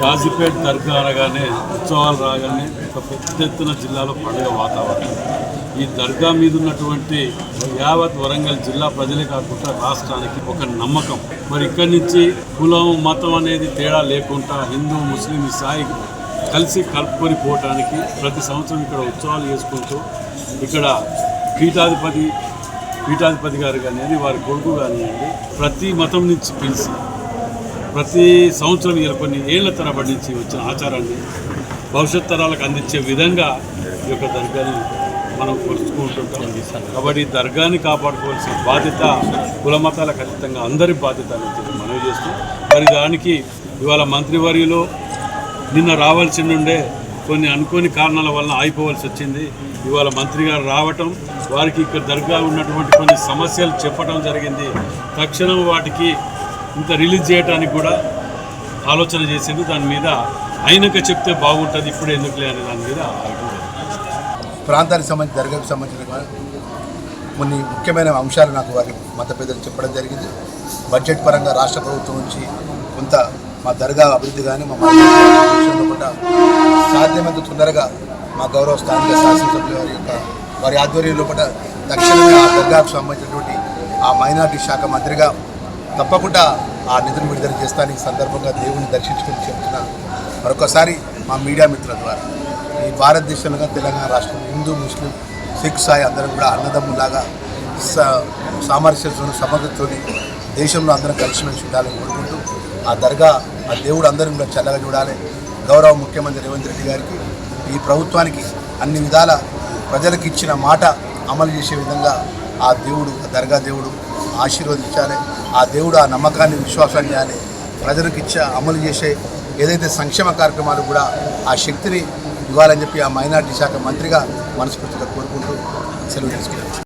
కాజీపేట దర్గా అనగానే ఉత్సవాలు రాగానే ఒక పెద్ద ఎత్తున జిల్లాలో పండుగ వాతావరణం. ఈ దర్గా మీద ఉన్నటువంటి యావత్ వరంగల్ జిల్లా ప్రజలే కాకుండా రాష్ట్రానికి ఒక నమ్మకం. మరి ఇక్కడి నుంచి కులం మతం అనేది తేడా లేకుండా హిందూ ముస్లిం ఇసాయి కలిసి కలుపుకొని పోవటానికి ప్రతి సంవత్సరం ఇక్కడ ఉత్సవాలు చేసుకుంటూ ఇక్కడ పీఠాధిపతి గారు కానివ్వండి, వారి కొడుకు కానివ్వండి, ప్రతి మతం నుంచి పిలిచి ప్రతి సంవత్సరం కొన్ని ఏళ్ల తరబడి నుంచి వచ్చిన ఆచారాన్ని భవిష్యత్ తరాలకు అందించే విధంగా ఈ యొక్క దర్గాని మనం కొలుచుకుంటుంటాం. కాబట్టి ఈ దర్గాని కాపాడుకోవాల్సిన బాధ్యత కులమతాలకు అతీతంగా అందరి బాధ్యత అనేది మనవి చేస్తూ, మరి దానికి ఇవాళ మంత్రివర్యులు నిన్న రావాల్సి ఉండే కొన్ని అనుకోని కారణాల వలన ఆగిపోవాల్సి వచ్చింది. ఇవాళ మంత్రి గారు రావటం, వారికి ఇక్కడ దర్గా ఉన్నటువంటి కొన్ని సమస్యలు చెప్పడం జరిగింది. తక్షణం వాటికి ఇంత రిలీజ్ చేయడానికి కూడా ఆలోచన చేసింది. దాని మీద అయినాక చెప్తే బాగుంటుంది, ఇప్పుడు ఎందుకులే అనే దాని మీద ప్రాంతానికి సంబంధించి దర్గాకు సంబంధించిన కొన్ని ముఖ్యమైన అంశాలు నాకు వారి మత పెద్దలు చెప్పడం జరిగింది. బడ్జెట్ పరంగా రాష్ట్ర ప్రభుత్వం నుంచి కొంత మా దర్గా అభివృద్ధి కానీ మా విషయంలో కూడా సాధ్యమైనంత తొందరగా మా గౌరవ స్థానిక శాసనసభ్యుల వారి ఆధ్వర్యంలో కూడా తక్షణమే ఆ దర్గాకు సంబంధించినటువంటి ఆ మైనార్టీ శాఖ మంత్రిగా తప్పకుండా ఆ నిధులు విడుదల చేస్తానికి సందర్భంగా దేవుని దర్శించుకొని చెప్తున్నా. మరొకసారి మా మీడియా మిత్రుల ద్వారా ఈ భారతదేశంలో తెలంగాణ రాష్ట్రం హిందూ ముస్లిం సిక్ సాయి అందరం కూడా అన్నదమ్ములాగా సామరస్యంతో సమగ్రతతో దేశంలో అందరం కలిసిమెలిసి ఉండాలని కోరుకుంటూ ఆ దర్గా ఆ దేవుడు అందరం కూడా చల్లగా చూడాలి. గౌరవ ముఖ్యమంత్రి రేవంత్ రెడ్డి గారికి ఈ ప్రభుత్వానికి అన్ని విధాల ప్రజలకు ఇచ్చిన మాట అమలు చేసే విధంగా ఆ దేవుడు ఆ దర్గా దేవుడు ఆశీర్వదించాలి. ఆ దేవుడు ఆ నమ్మకాన్ని విశ్వాసాన్ని ఇవ్వాలి. ప్రజలకు అమలు చేసే ఏదైతే సంక్షేమ కార్యక్రమాలు కూడా ఆ శక్తిని ఇవ్వాలని చెప్పి ఆ మైనార్టీ శాఖ మంత్రిగా మనస్ఫూర్తిగా కోరుకుంటూ సెలవు తీసుకున్నాను.